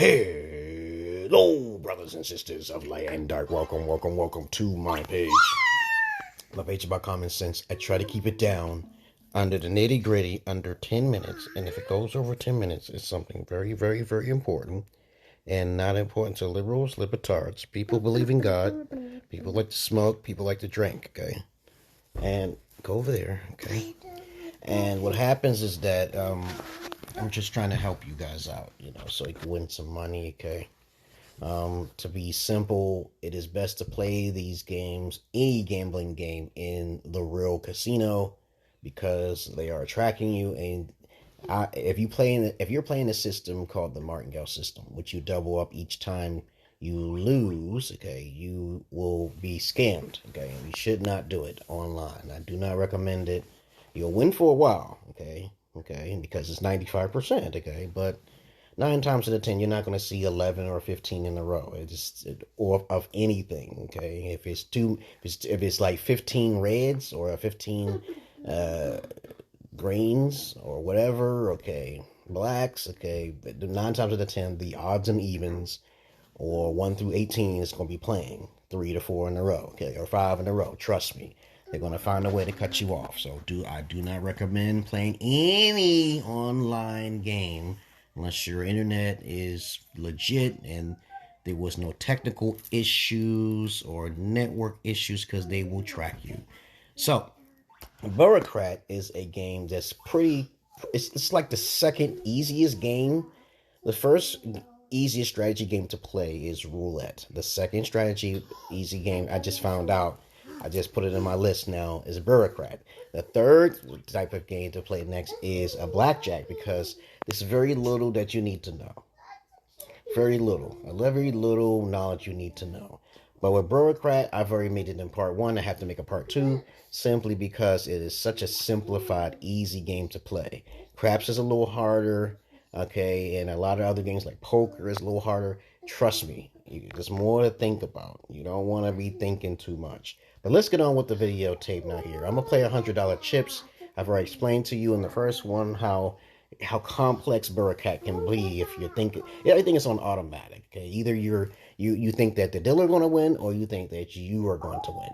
Hello, brothers and sisters of light and dark. Welcome to my page. My page about common sense. I try to keep it down under the nitty gritty, under 10 minutes. And if it goes over 10 minutes, it's something very, very, very important. And not important to liberals, libertards. People believe in God. People like to smoke. People like to drink, okay? And go over there, okay? And what happens is that I'm just trying to help you guys out, so you can win some money, okay? To be simple, it is best to play these games, any gambling game, in the real casino because they are tracking you. And if you're playing a system called the Martingale system, which you double up each time you lose, okay, you will be scammed, okay? You should not do it online. I do not recommend it. You'll win for a while, okay, because it's 95%, okay, but 9 times out of 10, you're not going to see 11 or 15 in a row. Or of anything, okay. If it's like 15 reds or 15 greens or whatever, okay, blacks, okay. But 9 times out of 10, the odds and evens, or 1 through 18, is going to be playing 3 to 4 in a row, okay, or 5 in a row. Trust me. They're going to find a way to cut you off. So I do not recommend playing any online game unless your internet is legit and there was no technical issues or network issues, because they will track you. So Barracrat is a game that's it's like the second easiest game. The first easiest strategy game to play is roulette. The second strategy easy game, I just found out, I just put it in my list now, is Barracrat. The third type of game to play next is a blackjack, because there's very little that you need to know. Very little knowledge you need to know. But with Barracrat, I've already made it in part 1. I have to make a part 2 simply because it is such a simplified, easy game to play. Craps is a little harder, okay, and a lot of other games like poker is a little harder. Trust me, there's more to think about. You don't want to be thinking too much. But let's get on with the videotape now here. I'm going to play $100 chips. I've already explained to you in the first one how complex Barracrat can be if you're thinking. Everything is on automatic, okay? Either you think that the dealer is going to win, or you think that you are going to win,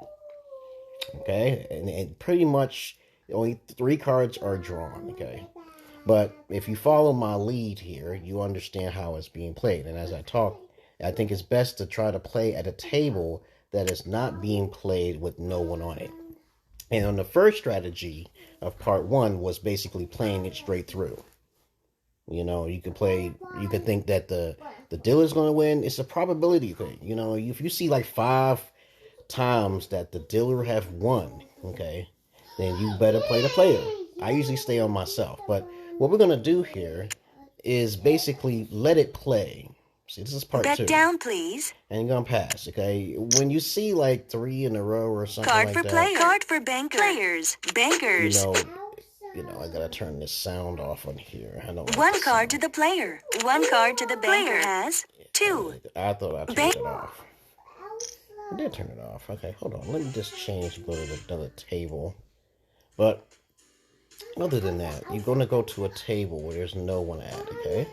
okay? And pretty much only 3 cards are drawn, okay? But if you follow my lead here, you understand how it's being played. And as I talk, I think it's best to try to play at a table that is not being played with no one on it. And on the first strategy of part 1 was basically playing it straight through. You could think that the dealer's going to win. It's a probability thing. If you see like 5 times that the dealer have won, okay, then you better play the player. I usually stay on myself. But what we're going to do here is basically let it play. See, this is part 2. Bet down, please. And you're going to pass, okay? When you see like 3 in a row or something card like for that. Player. Card for banker. Players. Bankers. I got to turn this sound off on here. I don't like 1 card to the player. 1 card to the banker has 2. I thought I turned it off. I did turn it off. Okay, hold on. Let me just go to another table. But other than that, you're going to go to a table where there's no one at, okay?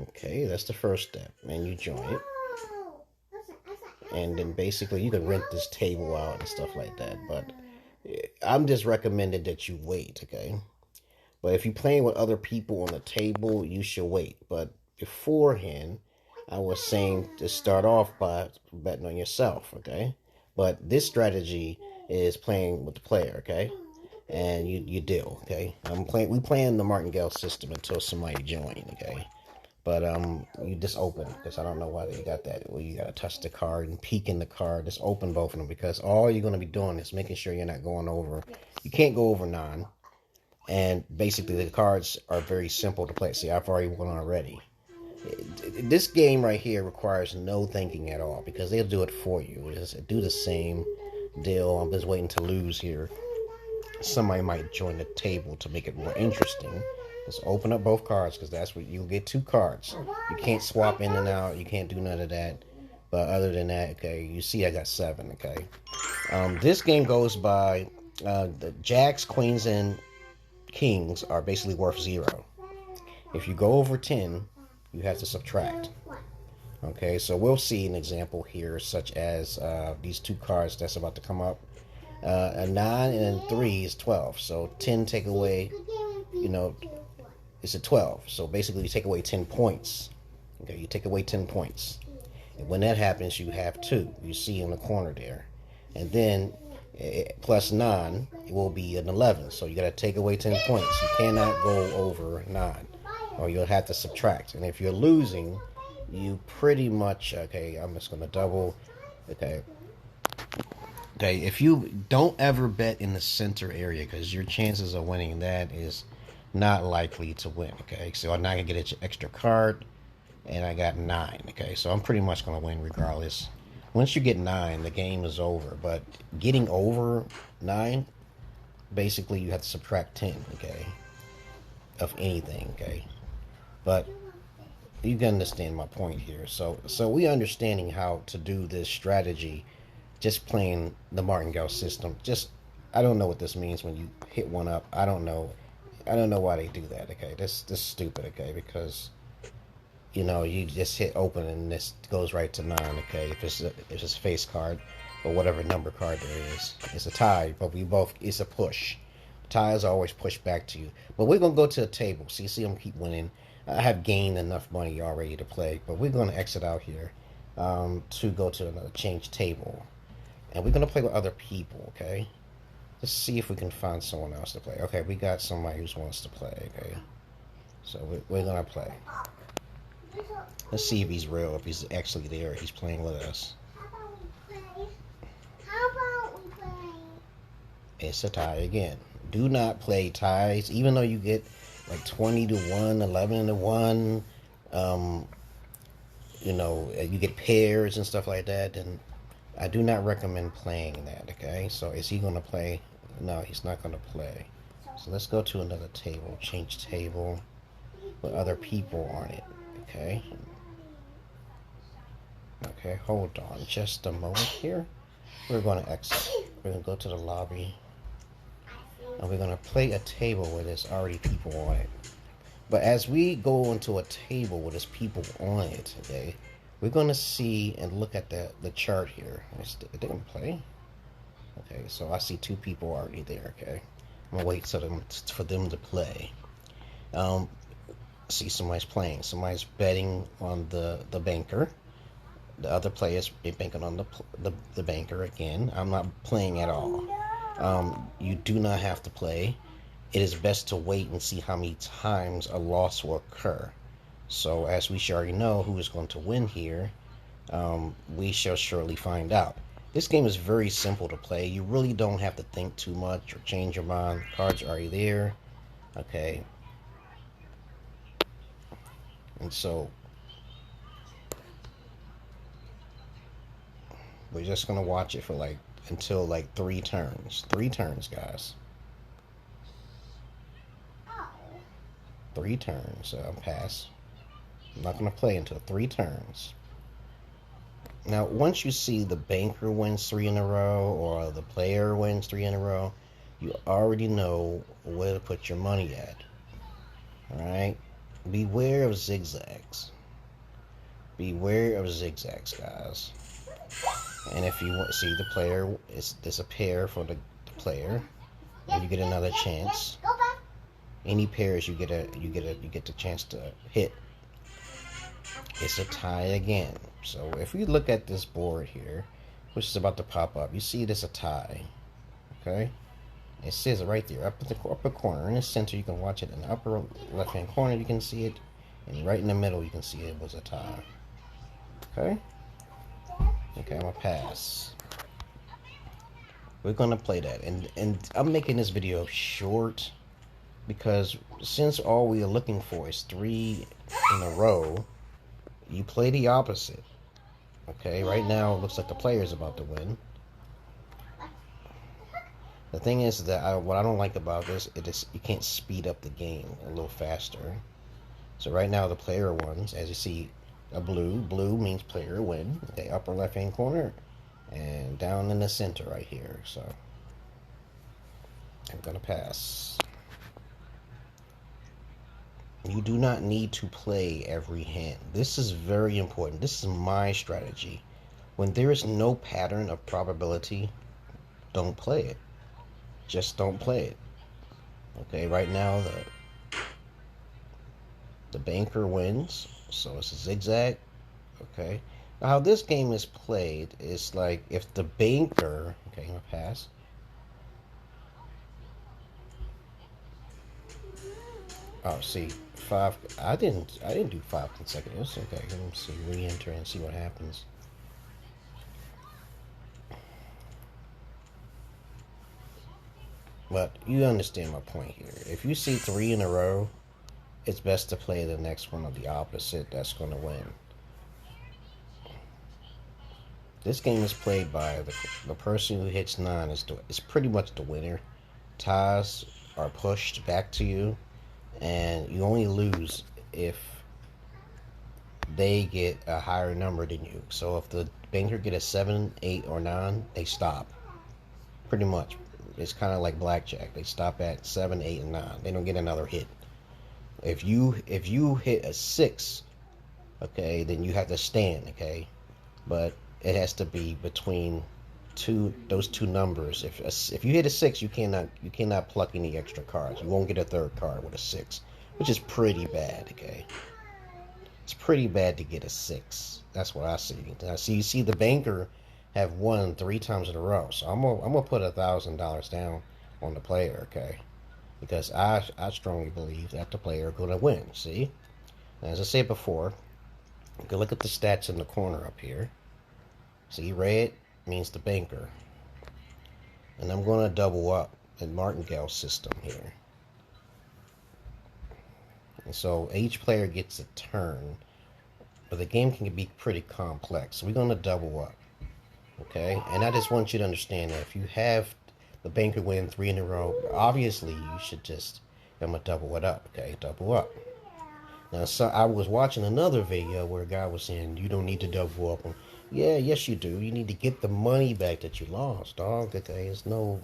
Okay, that's the first step. And you join it. And then basically you can rent this table out and stuff like that. But I'm just recommending that you wait, okay? But if you're playing with other people on the table, you should wait. But beforehand, I was saying to start off by betting on yourself, okay? But this strategy is playing with the player, okay? And you deal, okay? We playing the Martingale system until somebody join, okay? But you just open, because I don't know why they got that. Well, you got to touch the card and peek in the card. Just open both of them, because all you're going to be doing is making sure you're not going over. You can't go over 9. And basically the cards are very simple to play. See, I've already won already. This game right here requires no thinking at all, because they'll do it for you. Just do the same deal. I'm just waiting to lose here. Somebody might join the table to make it more interesting. Just open up both cards, because that's what you'll get. 2 cards. You can't swap in and out. You can't do none of that. But other than that, okay, you see I got 7, okay? This game goes by the jacks, queens, and kings are basically worth 0. If you go over 10, you have to subtract. Okay, so we'll see an example here, such as these two cards that's about to come up. A 9 and a 3 is 12. So 10 take away, it's a 12. So basically you take away 10 points. Okay, you take away 10 points. And when that happens, you have 2. You see in the corner there. And then plus 9, it will be an 11. So you got to take away 10 points. You cannot go over 9, or you'll have to subtract. And if you're losing, you pretty much, okay, I'm just going to double, okay, if you don't ever bet in the center area, because your chances of winning that is not likely to win, okay, so I'm not going to get an extra card, and I got 9, okay, so I'm pretty much going to win regardless. Once you get 9, the game is over, but getting over 9, basically you have to subtract 10, okay, of anything, okay, but you can understand my point here. So we understanding how to do this strategy, just playing the Martingale system. I don't know what this means when you hit one up. I don't know why they do that. Okay, this stupid. Okay, because you just hit open and this goes right to 9. Okay, if it's a face card or whatever number card there is, it's a tie. But it's a push. Ties always push back to you. But we're gonna go to the table. So you see them keep winning. I have gained enough money already to play, but we're going to exit out here to go to another change table. And we're going to play with other people, okay? Let's see if we can find someone else to play. Okay, we got somebody who wants to play, okay? So we're going to play. Let's see if he's real, if he's actually there, he's playing with us. How about we play? It's a tie again. Do not play ties, even though you get like 20 to 1, 11 to 1, you get pairs and stuff like that, and I do not recommend playing that, okay? So is he going to play? No, he's not going to play. So let's go to another table, change table with other people on it, okay? Okay, hold on just a moment here. We're going to exit. We're going to go to the lobby. And we're going to play a table where there's already people on it. But as we go into a table where there's people on it, okay, we're going to see and look at the chart here. It didn't play. Okay, so I see 2 people already there, okay. I'm going to wait for them to play. See somebody's playing. Somebody's betting on the banker. The other player's banking on the banker again. I'm not playing at all. You do not have to play. It is best to wait and see how many times a loss will occur. So as we already know who is going to win here, we shall surely find out. This game is very simple to play. You really don't have to think too much or change your mind. The cards are already there. Okay. And so we're just going to watch it for until 3 turns. 3 turns, guys. 3 turns. Pass. I'm not going to play until 3 turns. Now, once you see the banker wins 3 in a row or the player wins 3 in a row, you already know where to put your money at. Alright? Beware of zigzags. Beware of zigzags, guys. And if you see the player, there's a pair for the player, and you get another chance. Any pairs you get the chance to hit. It's a tie again. So if we look at this board here, which is about to pop up, you see there's a tie. Okay, it says it right there, up at the upper corner in the center. You can watch it in the upper left-hand corner. You can see it, and right in the middle, you can see it was a tie. Okay. Okay, I'm gonna pass. We're gonna play that, and I'm making this video short because since all we are looking for is 3 in a row, you play the opposite. Okay, right now it looks like the player is about to win. The thing is that what I don't like about this, you can't speed up the game a little faster. So right now the player wins, as you see. A blue means player win. Okay, upper left hand corner and down in the center right here. So I'm gonna pass. You do not need to play every hand. This is very important. This is my strategy. When there is no pattern of probability, don't play it. Just don't play it. Okay, right now the banker wins, so it's a zigzag. Okay, now how this game is played is like if the banker, okay, I'm gonna pass. Oh, see, 5. I didn't do 5 consecutives. Okay, let me see, re-enter and see what happens. But you understand my point here. If you see 3 in a row, it's best to play the next one of the opposite. That's going to win. This game is played by the person who hits 9 is pretty much the winner. Ties are pushed back to you, and you only lose if they get a higher number than you. So if the banker get a 7, 8, or 9, they stop. Pretty much. It's kind of like blackjack. They stop at 7, 8, and 9. They don't get another hit. If you hit a 6, okay, then you have to stand, okay? But it has to be between those two numbers. If you hit a 6, you cannot pluck any extra cards. You won't get a third card with a 6, which is pretty bad, okay? It's pretty bad to get a 6. That's what I see. Now, you see the banker have won 3 times in a row. So I'm gonna put $1,000 down on the player, okay? Because I strongly believe that the player is gonna win. See, as I said before, you can look at the stats in the corner up here. See, red means the banker, and I'm gonna double up in Martingale system here. And so each player gets a turn, but the game can be pretty complex. So we're gonna double up. Okay, and I just want you to understand that if you have the banker win 3 in a row, obviously you should just, I'm gonna double it up. Okay, double up. Now, so I was watching another video where a guy was saying you don't need to double up. Yeah, yes you do. You need to get the money back that you lost, dog. Okay, it's no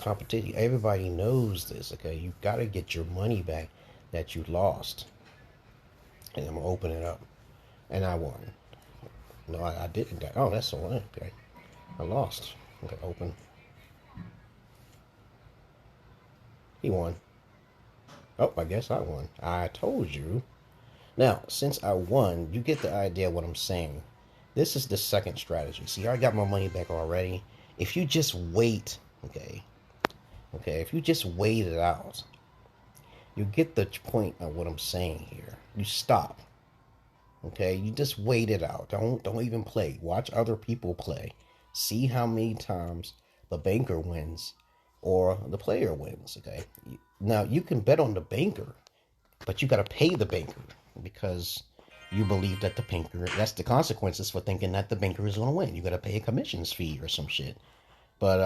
competition. Everybody knows this. Okay, you gotta get your money back that you lost. And I'm gonna open it up, and I won. No, I didn't. Oh, that's the one. Okay. I lost. Okay, open. He won. Oh, I guess I won. I told you. Now, since I won, you get the idea of what I'm saying. This is the second strategy. See, I got my money back already. If you just wait, okay, if you just wait it out, you get the point of what I'm saying here. You stop. Okay, you just wait it out. Don't even play. Watch other people play. See how many times the banker wins or the player wins. Okay, now you can bet on the banker, but you got to pay the banker because you believe that the banker. That's the consequences for thinking that the banker is going to win. You got to pay a commissions fee or some shit. But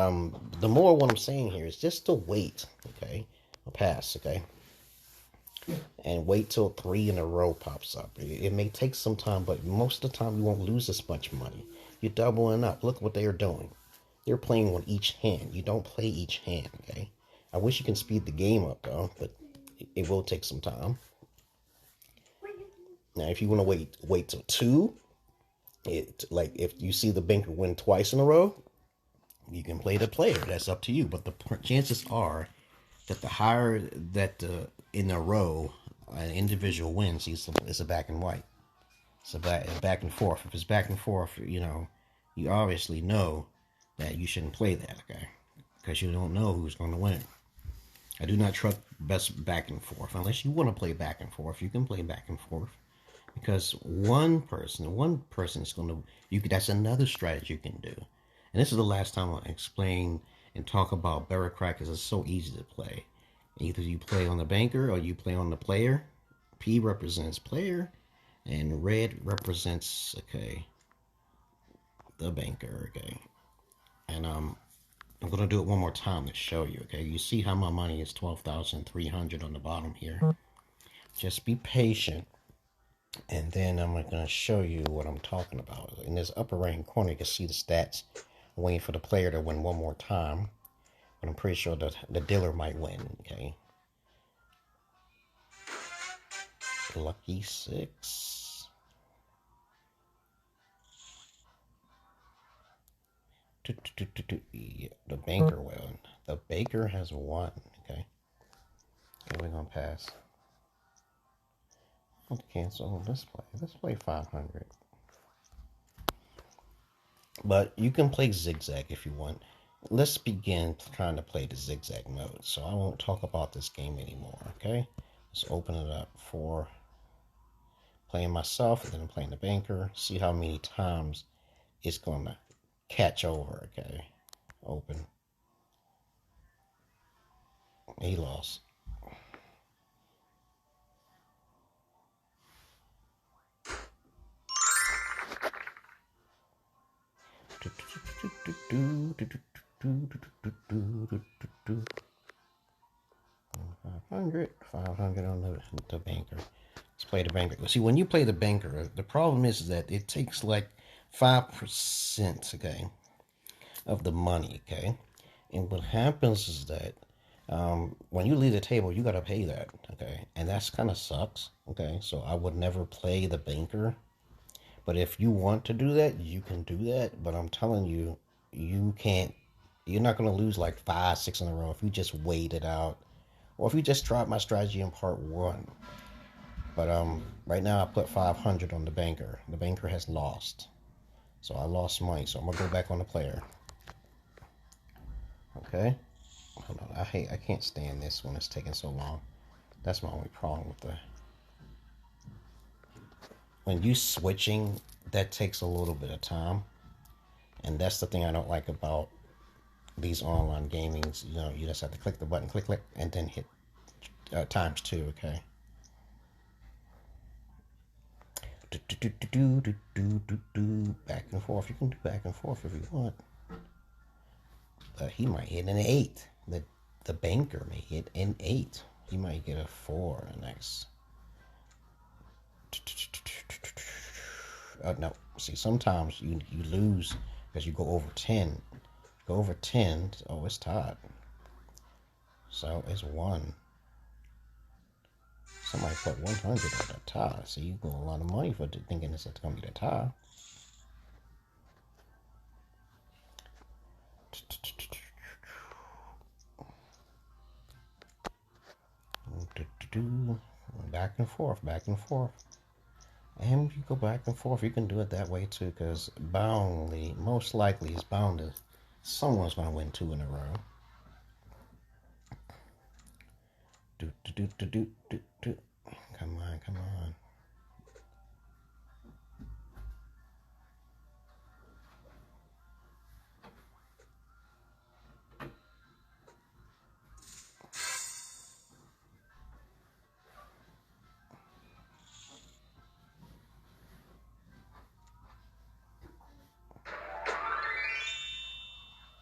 the more what I'm saying here is just to wait. Okay, I'll pass. Okay. And wait till 3 in a row pops up. It may take some time, but most of the time you won't lose as much money. You're doubling up. Look what they are doing. They're playing on each hand. You don't play each hand, okay? I wish you can speed the game up, though, but it will take some time. Now, if you want to wait till 2, like if you see the banker win twice in a row, you can play the player. That's up to you. But the chances are that the higher that in a row an individual wins, it's a back and white. It's a back and forth. If it's back and forth, you obviously know that you shouldn't play that, okay? Because you don't know who's going to win. I do not trust best back and forth. Unless you want to play back and forth, you can play back and forth. Because one person is going to, that's another strategy you can do. And this is the last time I'll explain and talk about Barracrat because it's so easy to play. Either you play on the banker or you play on the player. P represents player, and red represents, okay, the banker, okay. And I'm going to do it one more time to show you, okay. You see how my money is 12,300 on the bottom here. Just be patient, and then I'm going to show you what I'm talking about. In this upper right corner, you can see the stats. I'm waiting for the player to win one more time. I'm pretty sure that the dealer might win, okay? Lucky 6. Yeah, the banker won. The baker has won. Okay. Okay, we're gonna pass. Let's cancel. Let's play. Let's play 500. But you can play zigzag if you want. Let's begin trying to play the zigzag mode. So I won't talk about this game anymore. Okay. Let's open it up for playing myself, and then I'm playing the banker. See how many times it's gonna catch over. Okay. Open. He lost. $500 on the banker. Let's play the banker. See, when you play the banker, the problem is that it takes like 5%, okay, of the money, okay? And what happens is that when you leave the table, you got to pay that, okay? And that's kind of sucks, okay? So I would never play the banker. But if you want to do that, you can do that. But I'm telling you, you can't. You're not going to lose like 5, 6 in a row if you just wait it out, or if you just tried my strategy in part 1. But right now I put 500 on the banker. The banker has lost, so I lost money. So I'm gonna go back on the player. Okay. Hold on. I can't stand this when it's taking so long. That's my only problem with the. When you switching, that takes a little bit of time, and that's the thing I don't like about these online gamings. You know, you just have to click the button, click, and then hit ×2. Okay. Back and forth. You can do back and forth if you want. But he might hit an 8. The banker may hit an 8. He might get a 4 in the next. No. See, sometimes you lose because you go over 10. Go over 10. Oh, it's tied. So it's 1. Somebody put 100 on the tie. So you go a lot of money for thinking it's going to be the tie. Back and forth, back and forth. And you go back and forth. You can do it that way too, because most likely, it's bound to, someone's going to win 2 in a row. Come on, come on.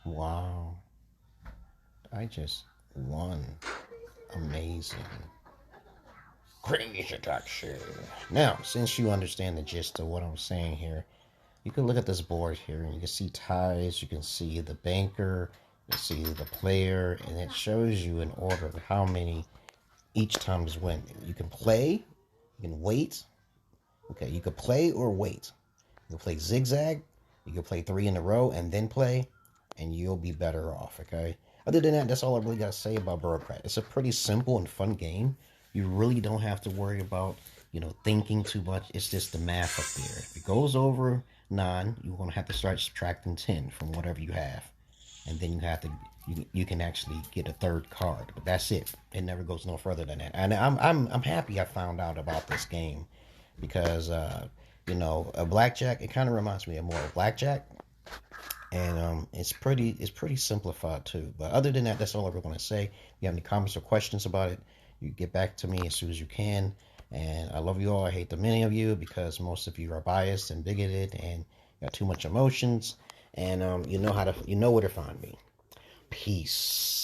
Wow. I just won. Amazing. Crazy action. Now, since you understand the gist of what I'm saying here, you can look at this board here and you can see ties, you can see the banker, you see the player, and it shows you in order of how many each time is win. You can play, you can wait. Okay, you can play or wait. You can play zigzag, you can play 3 in a row and then play, and you'll be better off, okay? Other than that, that's all I really got to say about Barracrat. It's a pretty simple and fun game. You really don't have to worry about, thinking too much. It's just the math up there. If it goes over 9, you're going to have to start subtracting 10 from whatever you have. And then you can actually get a 3rd card. But that's it. It never goes no further than that. And I'm happy I found out about this game. Because, a blackjack, it kind of reminds me of more of blackjack. And it's pretty simplified too. But other than that, that's all I'm going to say. If you have any comments or questions about it, you get back to me as soon as you can. And I love you all. I hate the many of you because most of you are biased and bigoted and got too much emotions. And you know where to find me. Peace.